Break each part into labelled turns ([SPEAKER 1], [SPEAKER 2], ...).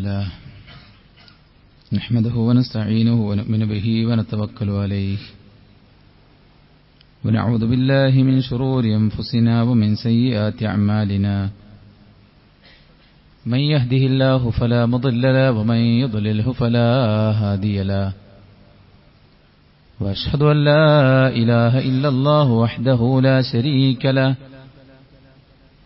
[SPEAKER 1] لله نحمده ونستعينه ونؤمن به ونتوكل عليه ونعوذ بالله من شرور أنفسنا ومن سيئات أعمالنا من يهده الله فلا مضل له ومن يضلله فلا هادي له وأشهد أن لا إله إلا الله وحده لا شريك له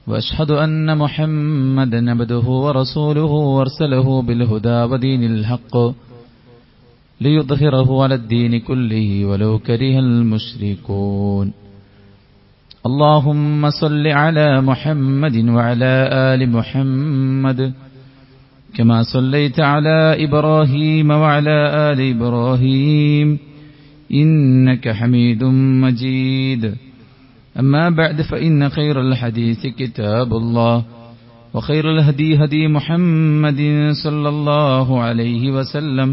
[SPEAKER 1] وأشهد أن محمدا عبده ورسوله أرسله بالهدى ودين الحق ليظهره على الدين كله ولو كره المشركون اللهم صل على محمد وعلى آل محمد كما صليت على إبراهيم وعلى آل إبراهيم إنك حميد مجيد أما بعد فإن خير الحديث كتاب الله وخير الهدي هدي محمد صلى الله عليه وسلم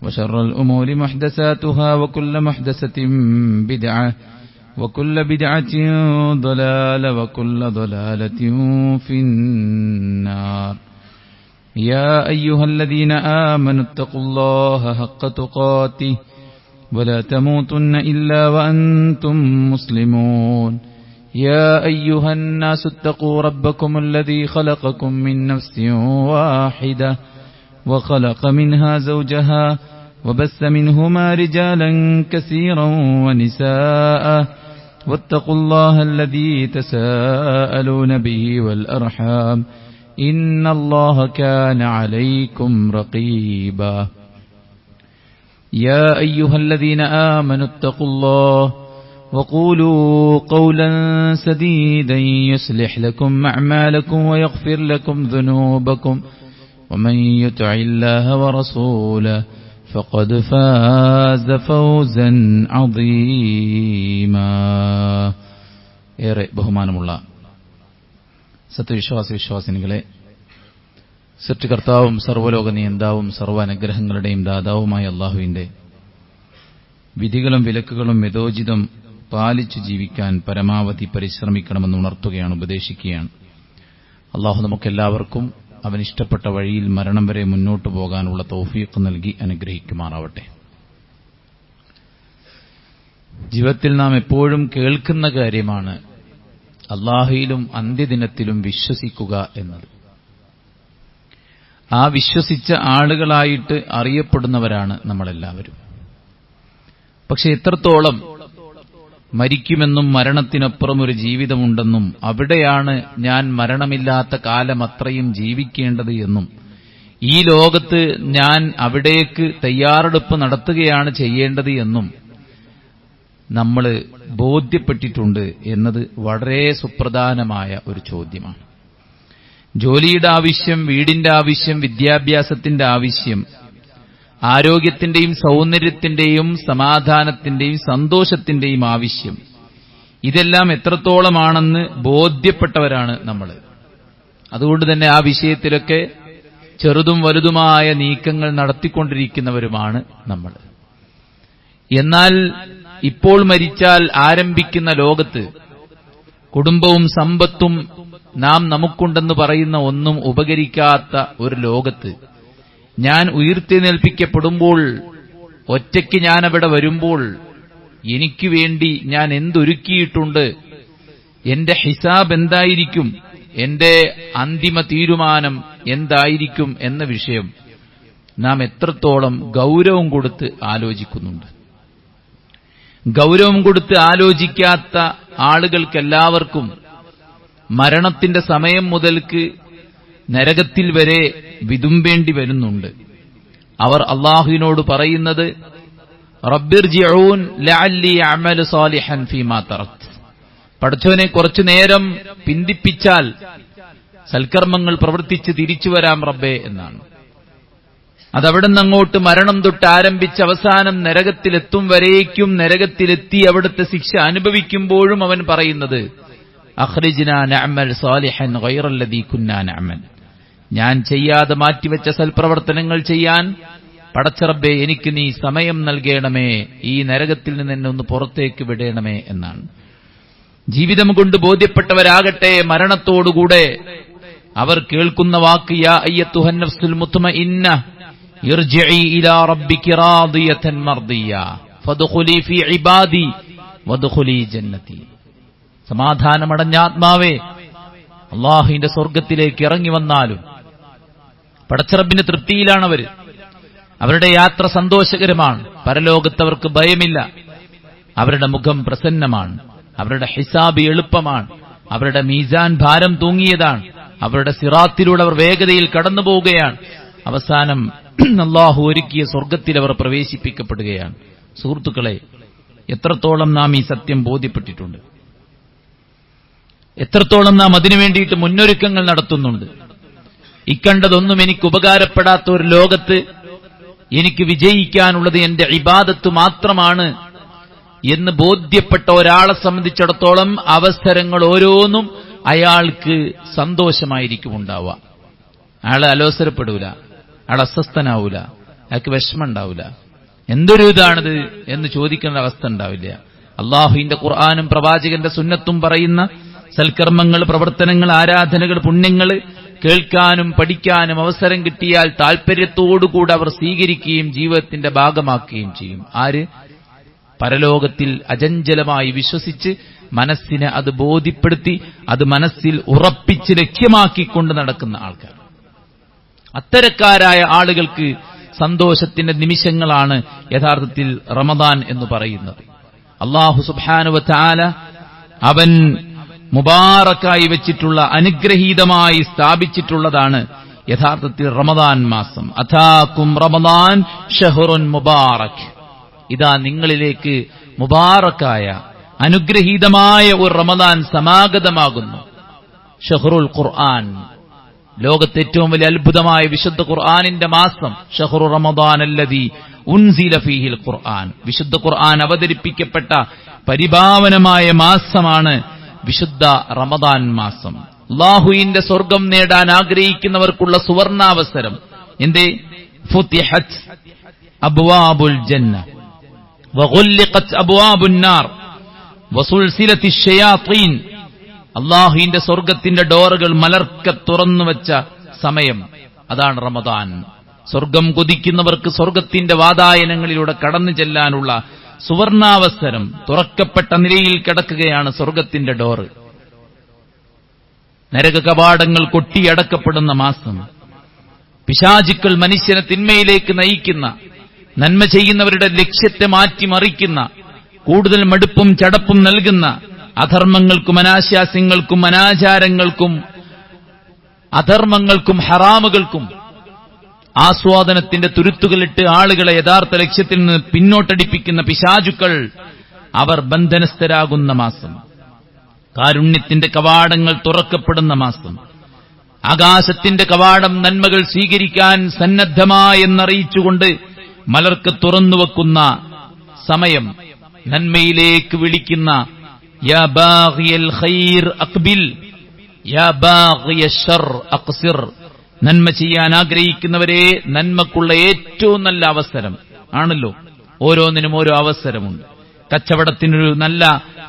[SPEAKER 1] وشر الأمور محدثاتها وكل محدثة بدعة وكل بدعة ضلالة وكل ضلالة في النار يا أيها الذين آمنوا اتقوا الله حق تقاته ولا تموتن إلا وأنتم مسلمون يا أيها الناس اتقوا ربكم الذي خلقكم من نفس واحدة وخلق منها زوجها وبث منهما رجالا كثيرا ونساء واتقوا الله الذي تساءلون به والأرحام إن الله كان عليكم رقيبا يا أيها الذين آمنوا اتقوا الله وقولوا قولا سديدا يصلح لكم أعمالكم ويغفر لكم ذنوبكم ومن يطع الله ورسوله فقد فاز فوزا عظيما ഏറെ ബഹുമാനമുള്ള സത്യവിശ്വാസിനികളെ, സൃഷ്ടികർത്താവും സർവ്വലോക നിയന്താവും സർവ്വ അനുഗ്രഹങ്ങളുടെയും ദാതാവുമായ അല്ലാഹുവിന്റെ വിധികളും വിലക്കുകളും യഥോചിതം പാലിച്ചു ജീവിക്കാൻ പരമാവധി പരിശ്രമിക്കണമെന്ന് ഉണർത്തുകയാണ്, ഉപദേശിക്കുകയാണ്. അല്ലാഹു നമുക്കെല്ലാവർക്കും അവനിഷ്ടപ്പെട്ട വഴിയിൽ മരണം വരെ മുന്നോട്ടു പോകാനുള്ള തൗഫീഖ് നൽകി അനുഗ്രഹിക്കുമാറാവട്ടെ. ജീവിതത്തിൽ നാം എപ്പോഴും കേൾക്കുന്ന കാര്യമാണ് അല്ലാഹുവിലും അന്ത്യദിനത്തിലും വിശ്വസിക്കുക എന്നത്. ആ വിശ്വസിച്ച ആളുകളായിട്ട് അറിയപ്പെടുന്നവരാണ് നമ്മളെല്ലാവരും. പക്ഷെ എത്രത്തോളം മരിക്കുമെന്നും മരണത്തിനപ്പുറം ഒരു ജീവിതമുണ്ടെന്നും അവിടെയാണ് ഞാൻ മരണമില്ലാത്ത കാലം അത്രയും ജീവിക്കേണ്ടത് എന്നും ഈ ലോകത്ത് ഞാൻ അവിടേക്ക് തയ്യാറെടുപ്പ് നടത്തുകയാണ് ചെയ്യേണ്ടത് എന്നും നമ്മൾ ബോധ്യപ്പെട്ടിട്ടുണ്ട് എന്നത് വളരെ സുപ്രധാനമായ ഒരു ചോദ്യമാണ്. ജോലിയുടെ ആവശ്യം, വീടിന്റെ ആവശ്യം, വിദ്യാഭ്യാസത്തിന്റെ ആവശ്യം, ആരോഗ്യത്തിന്റെയും സൗന്ദര്യത്തിന്റെയും സമാധാനത്തിന്റെയും സന്തോഷത്തിന്റെയും ആവശ്യം, ഇതെല്ലാം എത്രത്തോളമാണെന്ന് ബോധ്യപ്പെട്ടവരാണ് നമ്മൾ. അതുകൊണ്ട് തന്നെ ആ വിഷയത്തിലൊക്കെ ചെറുതും വലുതുമായ നീക്കങ്ങൾ നടത്തിക്കൊണ്ടിരിക്കുന്നവരുമാണ് നമ്മൾ. എന്നാൽ ഇപ്പോൾ മരിച്ചാൽ ആരംഭിക്കുന്ന ലോകത്ത് കുടുംബവും സമ്പത്തും നാം നമുക്കുണ്ടെന്ന് പറയുന്ന ഒന്നും ഉപകരിക്കാത്ത ഒരു ലോകത്ത് ഞാൻ ഉയർത്തെഴുന്നേൽപ്പിക്കപ്പെടുമ്പോൾ, ഒറ്റയ്ക്ക് ഞാനവിടെ വരുമ്പോൾ എനിക്ക് വേണ്ടി ഞാൻ എന്തൊരുക്കിയിട്ടുണ്ട്, എന്റെ ഹിസാബ് എന്തായിരിക്കും, എന്റെ അന്തിമ തീരുമാനം എന്തായിരിക്കും എന്ന വിഷയം നാം എത്രത്തോളം ഗൗരവം കൊടുത്ത് ആലോചിക്കുന്നുണ്ട്. ഗൗരവം കൊടുത്ത് ആലോചിക്കാത്ത ആളുകൾക്കെല്ലാവർക്കും മരണത്തിന്റെ സമയം മുതൽക്ക് നരകത്തിൽ വരെ വിതുമ്പേണ്ടി വരുന്നുണ്ട്. അവർ അല്ലാഹുവിനോട് പറയുന്നത് റബ്ബിർജിഊൻ ലഅല്ലി അഅമലു സാലിഹൻ ഫീമാ തറക്ത്, പടച്ചവനെ കുറച്ചു നേരം പിന്തിപ്പിച്ചാൽ സൽക്കർമ്മങ്ങൾ പ്രവർത്തിച്ച് തിരിച്ചു വരാം റബ്ബേ എന്നാണ്. അതവിടെ നിന്നങ്ങോട്ട് മരണം തൊട്ട് ആരംഭിച്ച് അവസാനം നരകത്തിലെത്തും വരേക്കും, നരകത്തിലെത്തി അവിടുത്തെ ശിക്ഷ അനുഭവിക്കുമ്പോഴും അവൻ പറയുന്നത് അഖ്രിജ്നാ നഅമൽ സാലിഹൻ ഗൈറല്ലദീ കുന്നാ നഅമൽ, ഞാൻ ചെയ്യാതെ മാറ്റിവെച്ച സൽപ്രവർത്തനങ്ങൾ ചെയ്യാൻ പടച്ചറബ്ബേ എനിക്ക് നീ സമയം നൽകണമേ, ഈ നരകത്തിൽ നിന്ന് എന്നെ ഒന്ന് പുറത്തേക്ക് വിടണമേ എന്നാണ്. ജീവിതം കൊണ്ട് ബോധ്യപ്പെട്ടവരാകട്ടെ മരണത്തോടുകൂടെ അവർ കേൾക്കുന്ന വാക്ക് യാ അയ്യത്തുഹൻ നഫ്സുൽ മുത്മഇന്ന ഇർജിഇ ഇലാ റബ്ബികി റാദിയതൻ മർദിയ ഫദ്ഖുലി ഫീ ഇബാദി വദ്ഖുലി ജന്നതി. സമാധാനമടഞ്ഞ ആത്മാവേ, അല്ലാഹുവിന്റെ സ്വർഗ്ഗത്തിലേക്ക് ഇറങ്ങി വന്നാലും. പടച്ചറബിന്റെ തൃപ്തിയിലാണവർ. അവരുടെ യാത്ര സന്തോഷകരമാണ്. പരലോകത്തവർക്ക് ഭയമില്ല. അവരുടെ മുഖം പ്രസന്നമാണ്. അവരുടെ ഹിസാബ് എളുപ്പമാണ്. അവരുടെ മീസാൻ ഭാരം തൂങ്ങിയതാണ്. അവരുടെ സിറാത്തിലൂടെ അവർ വേഗതയിൽ കടന്നു പോവുകയാണ്. അവസാനം അല്ലാഹു ഒരുക്കിയ സ്വർഗ്ഗത്തിൽ അവർ പ്രവേശിപ്പിക്കപ്പെടുകയാണ്. സുഹൃത്തുക്കളെ, എത്രത്തോളം നാം ഈ സത്യം ബോധ്യപ്പെട്ടിട്ടുണ്ട്? എത്രത്തോളം നാം അതിനു വേണ്ടിയിട്ട് മുന്നൊരുക്കങ്ങൾ നടത്തുന്നുണ്ട്? ഇക്കണ്ടതൊന്നും എനിക്ക് ഉപകാരപ്പെടാത്ത ഒരു ലോകത്ത് എനിക്ക് വിജയിക്കാനുള്ളത് എന്റെ ഇബാദത്ത് മാത്രമാണ് എന്ന് ബോധ്യപ്പെട്ട ഒരാളെ സംബന്ധിച്ചിടത്തോളം അവസരങ്ങൾ ഓരോന്നും അയാൾക്ക് സന്തോഷമായിരിക്കും ഉണ്ടാവുക. അയാൾ അലോസരപ്പെടൂല, അയാൾ അസ്വസ്ഥനാവൂല, അയാൾക്ക് വിഷമം ഉണ്ടാവൂല. എന്തൊരു ഇതാണിത് എന്ന് ചോദിക്കേണ്ട അവസ്ഥ ഉണ്ടാവില്ല. അള്ളാഹുവിന്റെ ഖുർആനും പ്രവാചകന്റെ സുന്നത്തും പറയുന്ന സൽക്കർമ്മങ്ങൾ, പ്രവർത്തനങ്ങൾ, ആരാധനകൾ, പുണ്യങ്ങൾ കേൾക്കാനും പഠിക്കാനും അവസരം കിട്ടിയാൽ താൽപര്യത്തോടുകൂടെ അവർ സ്വീകരിക്കുകയും ജീവിതത്തിന്റെ ഭാഗമാക്കുകയും ചെയ്യും. ആര്? പരലോകത്തിൽ അചഞ്ചലമായി വിശ്വസിച്ച് മനസ്സിനെ അത് ബോധ്യപ്പെടുത്തി അത് മനസ്സിൽ ഉറപ്പിച്ച് ലക്ഷ്യമാക്കിക്കൊണ്ട് നടക്കുന്ന ആൾക്കാർ. അത്തരക്കാരായ ആളുകൾക്ക് സന്തോഷത്തിന്റെ നിമിഷങ്ങളാണ് യഥാർത്ഥത്തിൽ റമദാൻ എന്ന് പറയുന്നത്. അല്ലാഹു സുബ്ഹാനഹു വ തആല അവൻ മുബാറക്കായി വെച്ചിട്ടുള്ള, അനുഗ്രഹീതമായി സ്ഥാപിച്ചിട്ടുള്ളതാണ് യഥാർത്ഥത്തിൽ റമദാൻ മാസം. അതാകും റമദാൻ ഷഹ്റുൻ മുബാറക്. ഇതാ നിങ്ങളിലേക്ക് മുബാറക്കായ, അനുഗ്രഹീതമായ ഒരു റമദാൻ സമാഗതമാകുന്നു. ഷഹ്റുൽ ഖുർആൻ, ലോകത്തെ ഏറ്റവും വലിയ അത്ഭുതമായ വിശുദ്ധ ഖുർആനിന്റെ മാസം. ഷഹ്റു റമദാൻ അല്ലദീ ഉൻസില ഫീഹിൽ ഖുർആൻ. വിശുദ്ധ ഖുർആൻ അവതരിപ്പിക്കപ്പെട്ട പരിപാവനമായ മാസമാണ് വിശുദ്ധ റമദാൻ മാസം. അല്ലാഹുവിന്റെ സ്വർഗം നേടാൻ ആഗ്രഹിക്കുന്നവർക്കുള്ള സുവർണാവസരം. എന്തേ? ഫുതിഹത് അബ്വാബുൽ ജന്ന വഗുല്ലിഖത് അബ്വാബുൻ നാർ വസുൽസിലത്തിശ് ശയാത്തീൻ. അല്ലാഹുവിന്റെ സ്വർഗത്തിന്റെ ഡോറുകൾ മലർക്കെ തുറന്നുവെച്ച സമയം, അതാണ് റമദാൻ. സ്വർഗം കൊതിക്കുന്നവർക്ക് സ്വർഗത്തിന്റെ വാതായനങ്ങളിലൂടെ കടന്നു ചെല്ലാനുള്ള സുവർണാവസരം. തുറക്കപ്പെട്ട നിലയിൽ കിടക്കുകയാണ് സ്വർഗത്തിന്റെ ഡോറ്. നരക കവാടങ്ങൾ കൊട്ടിയടക്കപ്പെടുന്ന മാസം. പിശാചുക്കൾ മനുഷ്യനെ തിന്മയിലേക്ക് നയിക്കുന്ന, നന്മ ചെയ്യുന്നവരുടെ ലക്ഷ്യത്തെ മാറ്റിമറിക്കുന്ന, കൂടുതൽ മടുപ്പും ചടപ്പും നൽകുന്ന, അധർമ്മങ്ങൾക്കും അനാശാസ്യങ്ങൾക്കും അനാചാരങ്ങൾക്കും അധർമ്മങ്ങൾക്കും ഹറാമുകൾക്കും ആസ്വാദനത്തിന്റെ തുരുത്തുകളിട്ട് ആളുകളെ യഥാർത്ഥ ലക്ഷ്യത്തിൽ നിന്ന് പിന്നോട്ടടിപ്പിക്കുന്ന പിശാചുക്കൾ, അവർ ബന്ധനസ്ഥരാകുന്ന മാസം. കാരുണ്യത്തിന്റെ കവാടങ്ങൾ തുറക്കപ്പെടുന്ന മാസം. ആകാശത്തിന്റെ കവാടം നന്മകൾ സ്വീകരിക്കാൻ സന്നദ്ധമായെന്നറിയിച്ചുകൊണ്ട് മലർക്ക് തുറന്നുവെക്കുന്ന സമയം. നന്മയിലേക്ക് വിളിക്കുന്ന യാ ബാഗിയൽ ഖൈർ അഖ്ബിൽ യാ ബാഗിയശ് ശർ അഖ്സിർ. നന്മ ചെയ്യാൻ ആഗ്രഹിക്കുന്നവരെ, നന്മക്കുള്ള ഏറ്റവും നല്ല അവസരം ആണല്ലോ. ഓരോന്നിനും ഓരോ അവസരമുണ്ട്. കച്ചവടത്തിനൊരു നല്ല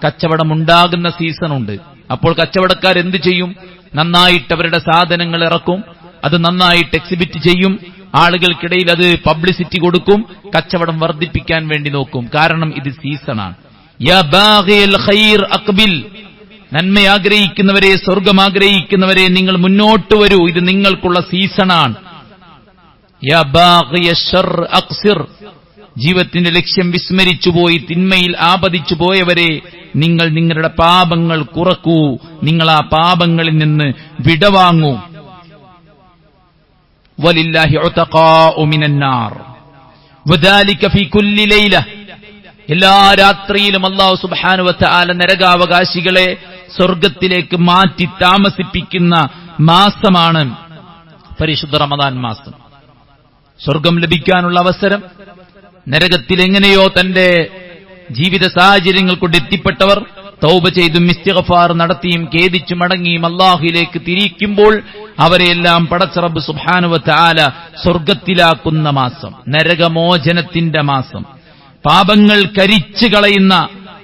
[SPEAKER 1] കച്ചവടമുണ്ടാകുന്ന സീസണുണ്ട്. അപ്പോൾ കച്ചവടക്കാർ എന്ത് ചെയ്യും? നന്നായിട്ട് അവരുടെ സാധനങ്ങൾ ഇറക്കും, അത് നന്നായിട്ട് എക്സിബിറ്റ് ചെയ്യും, ആളുകൾക്കിടയിൽ അത് പബ്ലിസിറ്റി കൊടുക്കും, കച്ചവടം വർദ്ധിപ്പിക്കാൻ വേണ്ടി നോക്കും. കാരണം ഇത് സീസണാണ്. യാ ബാഗിയൽ ഖൈർ അഖ്ബിൽ. നന്മ ആഗ്രഹിക്കുന്നവരെ, സ്വർഗം ആഗ്രഹിക്കുന്നവരെ, നിങ്ങൾ മുന്നോട്ട് വരൂ, ഇത് നിങ്ങൾക്കുള്ള സീസണാണ്. യാ ബാഗിയശ് ശർ അഖ്സിർ. ജീവിതത്തിന്റെ ലക്ഷ്യം വിസ്മരിച്ചുപോയി തിന്മയിൽ ആപതിച്ചു പോയവരെ, നിങ്ങൾ നിങ്ങളുടെ പാപങ്ങൾ കുറക്കൂ, നിങ്ങൾ ആ പാപങ്ങളിൽ നിന്ന് വിടവാങ്ങൂ. വലില്ലാഹി ഉതഖാഉ മിനന്നാർ വദാലിക ഫീ കുല്ലി ലൈല. എല്ലാ രാത്രിയിലും അല്ലാഹു സുബ്ഹാനഹു വ തആല നരകാവകാശികളെ സ്വർഗത്തിലേക്ക് മാറ്റി താമസിപ്പിക്കുന്ന മാസമാണ് പരിശുദ്ധ റമദാൻ മാസം. സ്വർഗം ലഭിക്കാനുള്ള അവസരം. നരകത്തിൽ എങ്ങനെയോ തന്റെ ജീവിത സാഹചര്യങ്ങൾ കൊണ്ട് എത്തിപ്പെട്ടവർ തൗബ ചെയ്തും ഇസ്തിഗ്ഫാർ നടത്തിയും ഖേദിച്ചു മടങ്ങിയും അല്ലാഹുവിലേക്ക് തിരിക്കുമ്പോൾ അവരെയെല്ലാം പടച്ച റബ്ബ് സുബ്ഹാനഹു വ തആല സ്വർഗത്തിലാക്കുന്ന മാസം. നരകമോചനത്തിന്റെ മാസം. പാപങ്ങൾ കരിച്ചു കളയുന്ന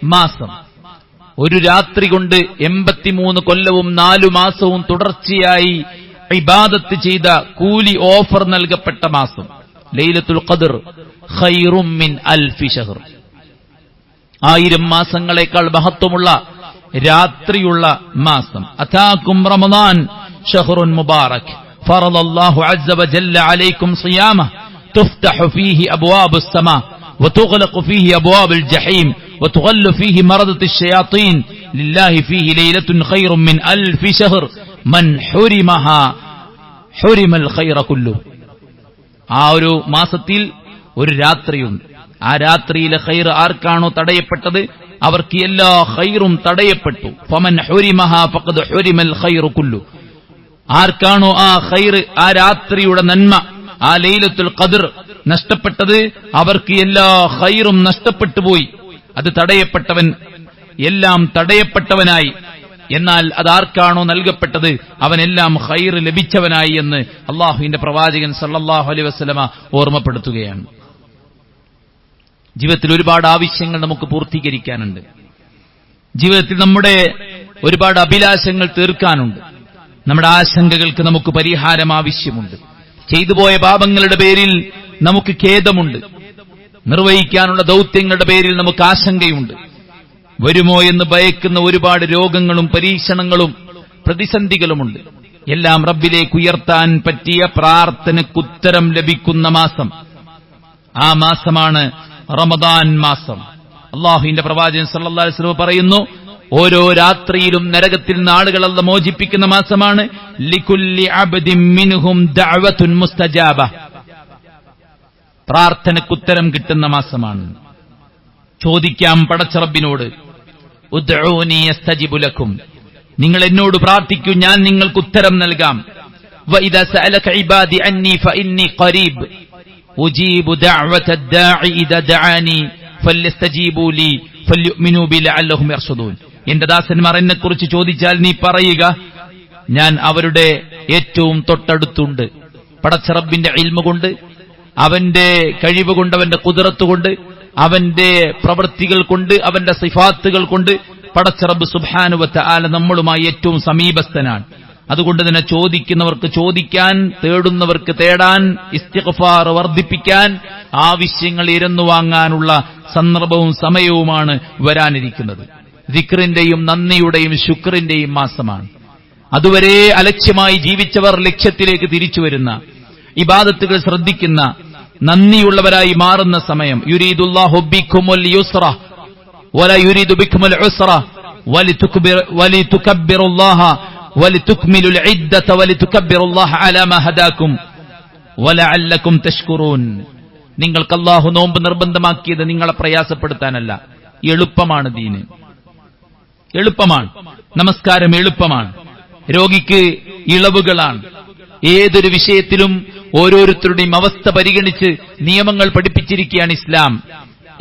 [SPEAKER 1] മാസം. ഒരു രാത്രി കൊണ്ട് 83 കൊല്ലവും 4 മാസവും തുടർച്ചയായി ഇബാദത്ത് ചെയ്ത കൂലി ഓഫർ നൽകപ്പെട്ട മാസം. ലൈലത്തുൽ ഖദ്ർ ഖൈറും മിൻ അൽഫി ശഹർ, 1000 മാസങ്ങളെക്കാൾ മഹത്വമുള്ള രാത്രിയുള്ള മാസം. അതാകും റമദാൻ ശഹ്റുൻ മുബാറക് ഫറദല്ലാഹു അസ്സ വജല്ല അലൈക്കും സിയാമഹ് തുഫ്തഹു ഫീഹി അബ്വാബുസ് സമാ വതുഗ്ലഖു ഫീഹി അബ്വാബുൽ ജഹീം വതുഗല്ലു ഫീഹി മറദത്തുശ് ശയാത്തീൻ ലില്ലാഹി ഫീഹി ലൈലത്തുൻ ഖൈറും മിൻ അൽഫി ശഹർ മൻ ഹുരിമഹാ ഹുരിമൽ ഖൈറ കുല്ലു. ആ ഒരു മാസത്തിൽ ഒരു രാത്രിയുണ്ട്. ആ രാത്രിയിലെ ഖൈർ ആർക്കാണോ തടയപ്പെട്ടത് അവർക്ക് എല്ലാ ഖൈറും തടയപ്പെട്ടു. ഫമൻ ഹുരിമഹാ ഫഖദ് ഹുരിമൽ ഖൈറു കുല്ലു. ആർക്കാണോ ആ ഖൈർ, ആ രാത്രിയുടെ നന്മ, ആ ലൈലത്തുൽ ഖദ്ർ നഷ്ടപ്പെട്ടത് അവർക്ക് എല്ലാ ഖൈറും നഷ്ടപ്പെട്ടു പോയി. അത് തടയപ്പെട്ടവൻ എല്ലാം തടയപ്പെട്ടവനായി. എന്നാൽ അതാർക്കാണോ നൽകപ്പെട്ടത് അവനെല്ലാം ഖൈർ ലഭിച്ചവനായി എന്ന് അള്ളാഹുവിന്റെ പ്രവാചകൻ സല്ലല്ലാഹു അലൈഹി വസല്ലമ ഓർമ്മപ്പെടുത്തുകയാണ്. ജീവിതത്തിൽ ഒരുപാട് ആവശ്യങ്ങൾ നമുക്ക് പൂർത്തീകരിക്കാനുണ്ട്. ജീവിതത്തിൽ നമ്മുടെ ഒരുപാട് അഭിലാഷങ്ങൾ തീർക്കാനുണ്ട്. നമ്മുടെ ആശങ്കകൾക്ക് നമുക്ക് പരിഹാരം ആവശ്യമുണ്ട്. ചെയ്തുപോയ പാപങ്ങളുടെ പേരിൽ നമുക്ക് ഖേദമുണ്ട്. നിർവഹിക്കാനുള്ള ദൗത്യങ്ങളുടെ പേരിൽ നമുക്ക് ആശങ്കയുണ്ട്. വരുമോ എന്ന് ഭയക്കുന്ന ഒരുപാട് രോഗങ്ങളും പരീക്ഷണങ്ങളും പ്രതിസന്ധികളുമുണ്ട്. എല്ലാം റബ്ബിലേക്ക് ഉയർത്താൻ പറ്റിയ പ്രാർത്ഥനയ്ക്കുത്തരം ലഭിക്കുന്ന മാസം, ആ മാസമാണ് റമദാൻ മാസം. അല്ലാഹുവിന്റെ പ്രവാചകൻ സല്ലല്ലാഹു അലൈഹി വസല്ലം പറയുന്നു, ഓരോ രാത്രിയിലും നരകത്തിൽ നിന്ന് ആളുകളെ അല്ലാഹു മോചിപ്പിക്കുന്ന മാസമാണ്. ലികുല്ലി അബ്ദിൻ മിൻഹും ദഅവത്തുൻ മുസ്തജാബ, പ്രാർത്ഥനയ്ക്കുത്തരം കിട്ടുന്ന മാസമാണ്. ചോദിക്കാം പടച്ച റബ്ബിനോട്, ഉദ്ഊനി യസ്തജിബു ലക്കും, നിങ്ങൾ എന്നോട് പ്രാർത്ഥിക്കൂ, ഞാൻ നിങ്ങൾക്ക് ഉത്തരം നൽകാം. വഇദാ സഅലക ഇബാദി അന്നി ഫഇന്നി ഖരീബ് ഉജീബു ദഅവത ദാഇ ഇദാ ദഅാനി ഫല്യസ്തജീബു ലി ഫല്യുഅ്മിനൂ ബി ലഅല്ലഹും യർഷദൂൻ. എന്റെ ദാസന്മാർ എന്നെക്കുറിച്ച് ചോദിച്ചാൽ നീ പറയുക, ഞാൻ അവരുടെ ഏറ്റവും തൊട്ടടുത്തുണ്ട്. പടച്ച റബ്ബിന്റെ ഇൽമു കൊണ്ട്, അവന്റെ കഴിവ് കൊണ്ട്, അവന്റെ ഖുദ്റത്ത് കൊണ്ട്, അവന്റെ പ്രവൃത്തികൾ കൊണ്ട്, അവന്റെ സിഫാത്തുകൾ കൊണ്ട് പടച്ച റബ്ബ് സുബ്ഹാനഹു വ തആല നമ്മളുമായി ഏറ്റവും സമീപസ്ഥനാണ്. അതുകൊണ്ട് തന്നെ ചോദിക്കുന്നവർക്ക് ചോദിക്കാൻ, തേടുന്നവർക്ക് തേടാൻ, ഇസ്തിഗ്ഫാർ വർദ്ധിപ്പിക്കാൻ, ആവശ്യങ്ങൾ ഇരന്നു വാങ്ങാനുള്ള സന്ദർഭവും സമയവുമാണ് വരാനിരിക്കുന്നത്. ദിക്റിന്റെയും നന്ദിയുടെയും ശുക്റിന്റെയും മാസമാണ്. അതുവരെ അലക്ഷ്യമായി ജീവിച്ചവർ ലക്ഷ്യത്തിലേക്ക് തിരിച്ചുവരുന്ന, ഇബാദത്തുകൾ ശ്രദ്ധിക്കുന്ന, നന്ദിയുള്ളവരായി മാറുന്ന സമയം. യുരീദുല്ലാഹു ബിക്കുമുൽ യുസ്റ വലാ യുരീദു ബിക്കുമുൽ ഉസ്റ വലിതുകബ്ബിറുല്ലാഹ വലിതുക്മിലുൽ ഇദ്ദത വലിതുകബ്ബിറുല്ലാഹ അലാ മാ ഹദാകും വലഅല്ലകും തഷ്കുറൂൻ. നിങ്ങൾക്ക് അല്ലാഹു നോമ്പ് നിർബന്ധമാക്കിയത് നിങ്ങളെ പ്രയാസപ്പെടുത്താനല്ല, എളുപ്പമാണ്. ദീന് എളുപ്പമാണ്, നമസ്കാരം എളുപ്പമാണ്, രോഗിക്ക് ഇളവുകളാണ്. ഏതൊരു വിഷയത്തിലും ഓരോരുത്തരുടെയും അവസ്ഥ പരിഗണിച്ച് നിയമങ്ങൾ പഠിപ്പിച്ചിരിക്കുകയാണ് ഇസ്ലാം.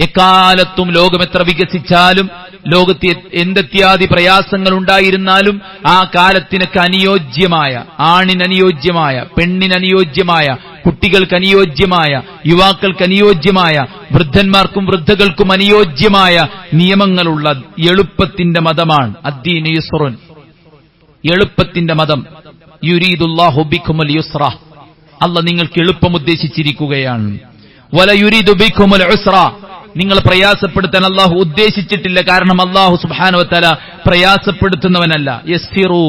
[SPEAKER 1] എക്കാലത്തും ലോകം എത്ര വികസിച്ചാലും, ലോകത്ത് എന്തെത്യാദി പ്രയാസങ്ങൾ ഉണ്ടായിരുന്നാലും, ആ കാലത്തിനൊക്കെ അനുയോജ്യമായ, ആണിനനുയോജ്യമായ, പെണ്ണിനനുയോജ്യമായ, കുട്ടികൾക്ക് അനുയോജ്യമായ, യുവാക്കൾക്ക് അനുയോജ്യമായ, വൃദ്ധന്മാർക്കും വൃദ്ധകൾക്കും അനുയോജ്യമായ നിയമങ്ങളുള്ള എളുപ്പത്തിന്റെ മതമാണ് അദ്ദീനു യുസ്റുൻ, എളുപ്പത്തിന്റെ മതം. യുരീദുല്ലാഹു ബിക്കുമുൽ യുസ്റ, അല്ലാഹ് നിങ്ങൾക്ക് എളുപ്പം ഉദ്ദേശിച്ചിരിക്കുകയാണ്. വല യുരീദു ബിക്കുമുൽ ഉസ്റ, നിങ്ങൾ പ്രയാസപ്പെടുത്താൻ അല്ലാഹു ഉദ്ദേശിച്ചിട്ടില്ല. കാരണം അല്ലാഹു സുബ്ഹാനഹു വ തആല പ്രയാസപ്പെടുത്തുന്നവനല്ല. യസ്സിറു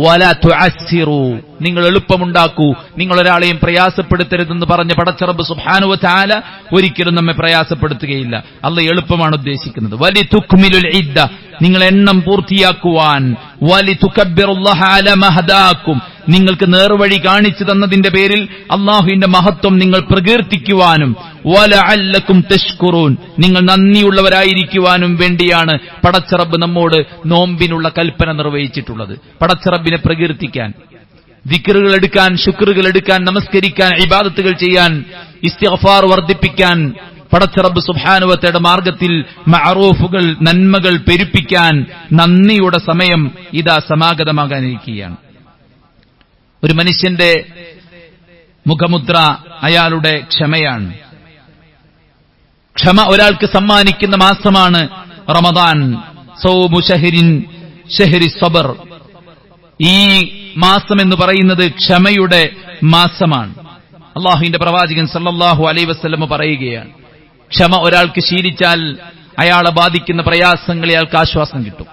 [SPEAKER 1] വലാ തുഅസ്സിറു, നിങ്ങൾ എളുപ്പമുണ്ടാക്കൂ, നിങ്ങൾ ഒരാളെയും പ്രയാസപ്പെടുത്തരുതെന്ന് പറഞ്ഞ പടച്ച റബ്ബ് സുബ്ഹാനഹു വ തആല ഒരിക്കലും നമ്മെ പ്രയാസപ്പെടുത്തുകയില്ല. അല്ലാഹ് എളുപ്പമാണ് ഉദ്ദേശിക്കുന്നത്. വലിതുക്മിലുൽ ഇദ്ദ, നിങ്ങൾ എണ്ണം പൂർത്തിയാക്കുവാൻ. വലിതുകബ്ബിറുല്ലാഹ അലാ മാ ഹദാകും, നിങ്ങൾക്ക് നേർവഴി കാണിച്ചു തന്നതിന്റെ പേരിൽ അല്ലാഹുവിന്റെ മഹത്വം നിങ്ങൾ പ്രകീർത്തിക്കുവാനും. വലഅല്ലകും തഷ്കുറൂൻ, നിങ്ങൾ നന്ദിയുള്ളവരായിരിക്കുവാനും വേണ്ടിയാണ് പടച്ച റബ്ബ് നമ്മോട് നോമ്പിനുള്ള കൽപ്പന നിർവഹിച്ചിട്ടുള്ളത്. പടച്ച റബ്ബിനെ പ്രകീർത്തിക്കാൻ, ദിക്റുകൾ എടുക്കാൻ, ശുക്റുകൾ എടുക്കാൻ, നമസ്കരിക്കാൻ, ഇബാദത്തുകൾ ചെയ്യാൻ, ഇസ്തിഗ്ഫാർ വർദ്ധിപ്പിക്കാൻ, പടച്ച റബ്ബ് സുബ്ഹാനഹു വ തആലയുടെ മാർഗത്തിൽ മഅറൂഫുകൾ, നന്മകൾ പെരുപ്പിക്കാൻ നന്ദിയുടെ സമയം ഇതാ സമാഗതമാകാനിരിക്കുകയാണ്. ഒരു മനുഷ്യന്റെ മുഖമുദ്ര അയാളുടെ ക്ഷമയാണ്. ക്ഷമ ഒരാൾക്ക് സമ്മാനിക്കുന്ന മാസമാണ് റമദാൻ. സൗമു ഷഹ്രി സബർ, ഈ മാസം എന്ന് പറയുന്നത് ക്ഷമയുടെ മാസമാണ്. അള്ളാഹുവിന്റെ പ്രവാചകൻ സല്ലല്ലാഹു അലൈഹി വസല്ലം പറയുകയാണ്, ക്ഷമ ഒരാൾക്ക് ശീലിച്ചാൽ അയാളെ ബാധിക്കുന്ന പ്രയാസങ്ങളിൽ അയാൾക്ക് ആശ്വാസം കിട്ടും,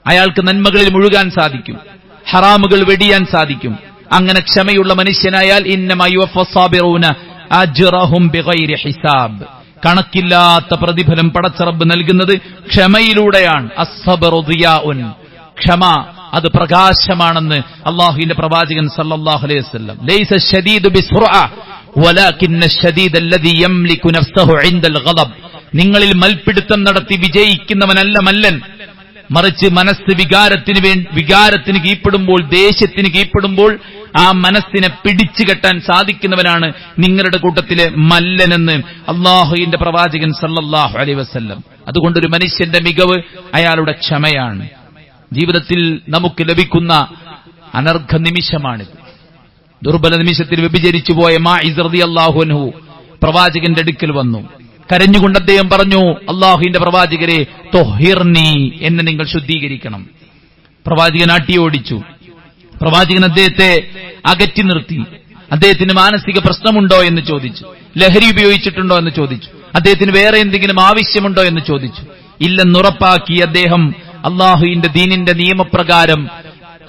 [SPEAKER 1] അയാൾക്ക് നന്മകളിൽ മുഴുകാൻ സാധിക്കും, ഹറാമുകൾ വെടിയാൻ സാധിക്കും. അങ്ങനെ ക്ഷമയുള്ള മനുഷ്യനായാൽ ഇന്നമാ യുവഫസ്സാബിറൂന അജ്റഹും ബിഗൈരി ഹിസാബ്, കണക്കില്ലാത്ത പ്രതിഫലം പടച്ചറബ് നൽകുന്നത് ക്ഷമയിലൂടെയാണ്. അസ്സബ്റു ദിയാഉൻ, ക്ഷമ അത് പ്രകാശമാണെന്ന് അല്ലാഹുവിന്റെ പ്രവാചകൻ സല്ലല്ലാഹു അലൈഹി വസല്ലം. ലൈസ ശദീദു ബിസ്റുഅ വലാകിന്ന ശദീദ അല്ലദീ യംലികു നഫ്സഹു ഇൻദൽ ഗളബ്, നിങ്ങളിൽ മൽപിടുത്തം നടത്തി വിജയിക്കുന്നവനല്ല മല്ലൻ, മറിച്ച് മനസ്സ് വികാരത്തിന് കീഴ്പ്പെടുമ്പോൾ, ദേഷ്യത്തിന് കീഴ്പ്പെടുമ്പോൾ ആ മനസ്സിനെ പിടിച്ചു കെട്ടാൻ സാധിക്കുന്നവനാണ് നിങ്ങളുടെ കൂട്ടത്തിലെ മല്ലനെന്ന് അല്ലാഹുവിന്റെ പ്രവാചകൻ സല്ലല്ലാഹു അലൈഹി വസല്ലം. അതുകൊണ്ടൊരു മനുഷ്യന്റെ മികവ് അയാളുടെ ക്ഷമയാണ്. ജീവിതത്തിൽ നമുക്ക് ലഭിക്കുന്ന അനർഘ നിമിഷമാണിത്. ദുർബല നിമിഷത്തിൽ വ്യഭിചരിച്ചു പോയ മാഇസ് റളിയല്ലാഹു അൻഹു പ്രവാചകന്റെ അടുക്കൽ വന്നു. കരഞ്ഞുകൊണ്ട് അദ്ദേഹം പറഞ്ഞു, അല്ലാഹുവിന്റെ പ്രവാചകരെ, തൊഹിർനി, എന്നെ നിങ്ങൾ ശുദ്ധീകരിക്കണം. പ്രവാചകൻ ആട്ടിയോടിച്ചു. പ്രവാചകൻ അദ്ദേഹത്തെ അകറ്റി നിർത്തി. അദ്ദേഹത്തിന് മാനസിക പ്രശ്നമുണ്ടോ എന്ന് ചോദിച്ചു. ലഹരി ഉപയോഗിച്ചിട്ടുണ്ടോ എന്ന് ചോദിച്ചു. അദ്ദേഹത്തിന് വേറെ എന്തെങ്കിലും ആവശ്യമുണ്ടോ എന്ന് ചോദിച്ചു. ഇല്ലെന്നുറപ്പാക്കി അദ്ദേഹം അല്ലാഹുവിന്റെ ദീനിന്റെ നിയമപ്രകാരം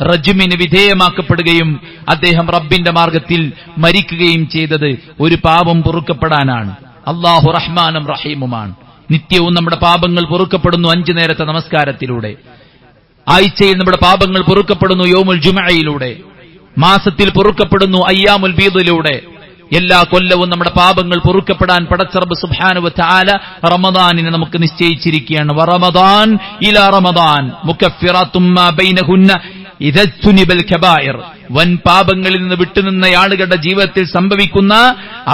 [SPEAKER 1] റജ്മിന് വിധേയമാക്കപ്പെടുകയും അദ്ദേഹം റബ്ബിന്റെ മാർഗത്തിൽ മരിക്കുകയും ചെയ്തത് ഒരു പാപം പൊറുക്കപ്പെടാനാണ്. അല്ലാഹു റഹ്മാനും റഹീമുമാണ്. നിത്യവും നമ്മുടെ പാപങ്ങൾ പൊറുക്കപ്പെടുന്നു 5 നേരത്തെ നമസ്കാരത്തിലൂടെ. ആഴ്ചയിൽ നമ്മുടെ പാപങ്ങൾ പൊറുക്കപ്പെടുന്നു യൗമുൽ ജുമഅയിലൂടെ. മാസത്തിൽ പൊറുക്കപ്പെടുന്നു അയ്യാമുൽ ബീദിലൂടെ. എല്ലാ കൊല്ലവും നമ്മുടെ പാപങ്ങൾ പൊറുക്കപ്പെടാൻ പടച്ചറബ് സുബ്ഹാനഹു വ തആല റമദാനിനെ നമുക്ക് നിശ്ചയിച്ചിരിക്കുകയാണ്. വറമദാൻ ഇലാ റമദാൻ മുകഫിറാത്തും മാ ബൈനഹുന്ന ഇദജ്തുനിബൽ കബായിർ, വൻ പാപങ്ങളിൽ നിന്ന് വിട്ടുനിന്ന ആളുകളുടെ ജീവിതത്തിൽ സംഭവിക്കുന്ന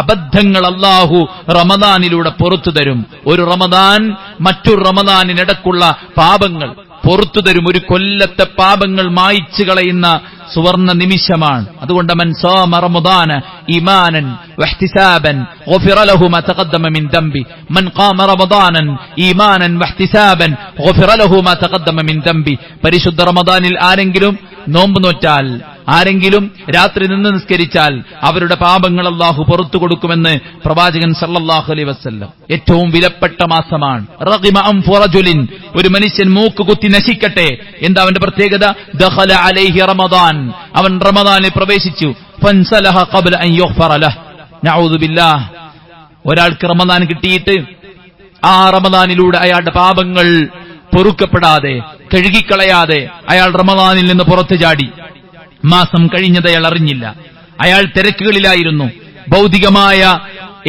[SPEAKER 1] അബദ്ധങ്ങൾ അല്ലാഹു റമദാനിലൂടെ പുറത്തു തരും. ഒരു റമദാൻ മറ്റൊരു റമദാനിനിടക്കുള്ള പാപങ്ങൾ പുറത്തു തരും. ഒരു കൊല്ലത്തെ പാപങ്ങൾ മായ്ച്ചു കളയുന്ന സുവർണ നിമിഷമാണ്. അതുകൊണ്ട് മൻ സാമ റമദാന ഈമാനൻ വഹ്തിസാബൻ ഗുഫിറ ലഹു മാ തഖദ്ദമ മിൻ ദംബി, മൻ ഖാമ റമദാനൻ ഈമാനൻ വഹ്തിസാബൻ ഗുഫിറ ലഹു മാ തഖദ്ദമ മിൻ ദംബി. പരിശുദ്ധ റമദാനിൽ ആരെങ്കിലും നോമ്പ് നോറ്റാൽ, ആരെങ്കിലും രാത്രി നിന്ന് നിസ്കരിച്ചാൽ അവരുടെ പാപങ്ങൾ അല്ലാഹു പുറത്തു കൊടുക്കുമെന്ന് പ്രവാചകൻ സല്ലല്ലാഹു അലൈഹി വസല്ലം. ഏറ്റവും വിലപ്പെട്ട മാസമാണ്. റഗിമ അൻഫു റജുലിൻ, ഒരു മനുഷ്യൻ മൂക്ക് കുത്തി നശിക്കട്ടെ. എന്താ അവന്റെ പ്രത്യേകത? ദഖല അലൈഹി റമദാൻ, അവൻ റമദാനിൽ പ്രവേശിച്ചു. ഫൻസലഹ ഖബ്ല അൻ യുഗ്ഫറ ലഹ്. നഊദു ബില്ലാഹ്. ഒരാൾക്ക് റമദാൻ കിട്ടിയിട്ട് ആ റമദാനിലൂടെ അയാളുടെ പാപങ്ങൾ പൊറുക്കപ്പെടാതെ, കഴുകിക്കളയാതെ അയാൾ റമദാനിൽ നിന്ന് പുറത്തു ചാടി. മാസം കഴിഞ്ഞത് അയാൾ അറിഞ്ഞില്ല. അയാൾ തിരക്കുകളിലായിരുന്നു, ഭൗതികമായ